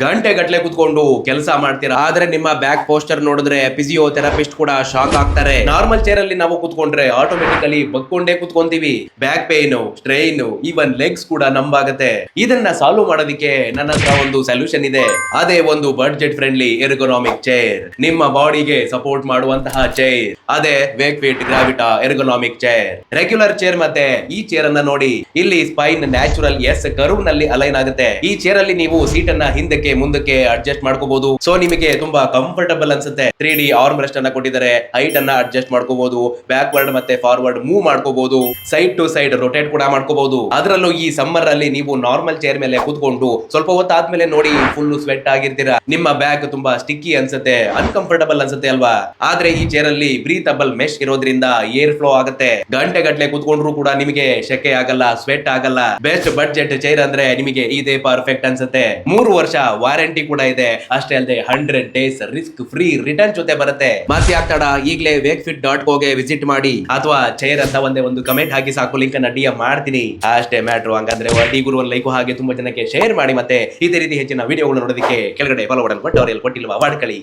ಗಂಟೆ ಗಟ್ಲೆ ಕುತ್ಕೊಂಡು ಕೆಲಸ ಮಾಡ್ತೀರಾ, ಆದ್ರೆ ನಿಮ್ಮ ಬ್ಯಾಕ್ ಪೋಸ್ಟರ್ ನೋಡಿದ್ರೆ ಫಿಸಿಯೋಥೆರಪಿಸ್ಟ್ ಕೂಡ ಶಾಕ್ ಆಗ್ತಾರೆ. ನಾರ್ಮಲ್ ಚೇರ್ ಅಲ್ಲಿ ನಾವು ಕುತ್ಕೊಂಡ್ರೆ ಆಟೋಮೆಟಿಕಲಿ ಬಗ್ಕೊಂಡೇ ಕುತ್ಕೊಂತೀವಿ. Back pain, strain, even legs ಕೂಡ ನಂಬಾಗತ್ತೆ. ಇದನ್ನ ಸಾಲ್ವ್ ಮಾಡೋದಕ್ಕೆ ನನ್ನ ಹತ್ರ ಒಂದು ಸೊಲ್ಯೂಷನ್ ಇದೆ. ಅದೇ ಒಂದು ಬಡ್ಜೆಟ್ ಫ್ರೆಂಡ್ಲಿ ಎರ್ಗೊನಾಮಿಕ್ ಚೇರ್, ನಿಮ್ಮ ಬಾಡಿಗೆ ಸಪೋರ್ಟ್ ಮಾಡುವಂತಹ ಚೇರ್. ಅದೇ Wakefit Gravita ergonomic chair. Regular chair ಮತ್ತೆ ಈ ಚೇರ್ ಅನ್ನ ನೋಡಿ. ಇಲ್ಲಿ ಸ್ಪೈನ್ ನ್ಯಾಚುರಲ್ ಎಸ್ ಕರ್ವ್ ನಲ್ಲಿ ಅಲೈನ್ ಆಗುತ್ತೆ. ಈ ಚೇರ್ ಅಲ್ಲಿ ನೀವು ಸೀಟ್ ಅನ್ನ ಹಿಂದಕ್ಕೆ ಮುಂದಕ್ಕೆ ಅಡ್ಜಸ್ಟ್ ಮಾಡ್ಕೋಬಹುದು. ಸೊ ನಿಮಗೆ ತುಂಬಾ ಕಂಫರ್ಟಬಲ್ ಅನ್ಸುತ್ತೆ. 3D ಆರ್ಮ್ ರೆಸ್ಟ್ ಅನ್ನ ಕೊಟ್ಟಿದ್ದಾರೆ. ಹೈಟ್ ಅನ್ನ ಅಡ್ಜಸ್ಟ್ ಮಾಡ್ಕೋಬಹುದು. ಬ್ಯಾಕ್ವರ್ಡ್ ಮತ್ತೆ ಫಾರ್ವರ್ಡ್ ಮೂವ್ ಮಾಡ್ಕೋಬಹುದು. ಸೈಡ್ ಟು ಸೈಡ್ ರೊಟೇಟ್ ಕೂಡ ಮಾಡ್ಕೋಬಹುದು. ಅದರಲ್ಲೂ ಈ ಸಮ್ಮರ್ ಅಲ್ಲಿ ನೀವು ನಾರ್ಮಲ್ ಚೇರ್ ಮೇಲೆ ಕೂತ್ಕೊಂಡು ಸ್ವಲ್ಪ ಹೊತ್ತಾದ್ಮೇಲೆ ನೋಡಿ ಫುಲ್ ಸ್ವೆಟ್ ಆಗಿರ್ತೀರಾ. ನಿಮ್ಮ ಬ್ಯಾಕ್ ತುಂಬಾ ಸ್ಟಿಕ್ಕಿ ಅನ್ಸುತ್ತೆ, ಅನ್ಕಂಫರ್ಟಬಲ್ ಅನ್ಸುತ್ತೆ ಅಲ್ವಾ? ಆದ್ರೆ ಈ ಚೇರ್ ಅಲ್ಲಿ ಬ್ರೀತಬಲ್ ಮೆಶ್ ಇರೋದ್ರಿಂದ ಏರ್ ಫ್ಲೋ ಆಗುತ್ತೆ. ಗಂಟೆ ಗಟ್ಲೆ ಕೂತ್ಕೊಂಡ್ರು ಕೂಡ ನಿಮಗೆ ಶೆಕೆ ಆಗಲ್ಲ, ಸ್ವೆಟ್ ಆಗಲ್ಲ. ಬೆಸ್ಟ್ ಬಡ್ಜೆಟ್ ಚೇರ್ ಅಂದ್ರೆ ನಿಮಗೆ ಇದೇ ಪರ್ಫೆಕ್ಟ್ ಅನ್ಸುತ್ತೆ. 3 ವರ್ಷ ವಾರಂಟಿ ಕೂಡ ಇದೆ. ಅಷ್ಟೇ ಅಲ್ಲದೆ 100 ಡೇಸ್ ರಿಸ್ಕ್ ಫ್ರೀ ರಿಟರ್ನ್ ಜೊತೆ ಬರುತ್ತೆ. ಮತ್ತೆ ಆಗ್ತಾಡ ಈಗಲೇ wakefit.co ವಿಸಿಟ್ ಮಾಡಿ, ಅಥವಾ ಚೇರ್ ಅಂತ ಒಂದು ಕಮೆಂಟ್ ಹಾಕಿ ಸಾಕು, ಲಿಂಕ್ ಅನ್ನ DM ಮಾಡ್ತೀನಿ. ಅಷ್ಟೇ ಮ್ಯಾಟ್ರು. ಹಂಗಂದ್ರೆ ಗುರು ಲೈಕ್ ಹಾಗೆ ತುಂಬಾ ಜನಕ್ಕೆ ಶೇರ್ ಮಾಡಿ. ಮತ್ತೆ ಇದೇ ರೀತಿ ಹೆಚ್ಚಿನ ವಿಡಿಯೋಗಳು ನೋಡೋದಕ್ಕೆ ಕೆಳಗಡೆ ಫಾಲೋ ಬಟನ್ ಕೊಟ್ಟು ಅವರಲ್ಲಿ ಕೊಟ್ಟಿಲ್ವಾ ಮಾಡ್ಕೊಳ್ಳಿ.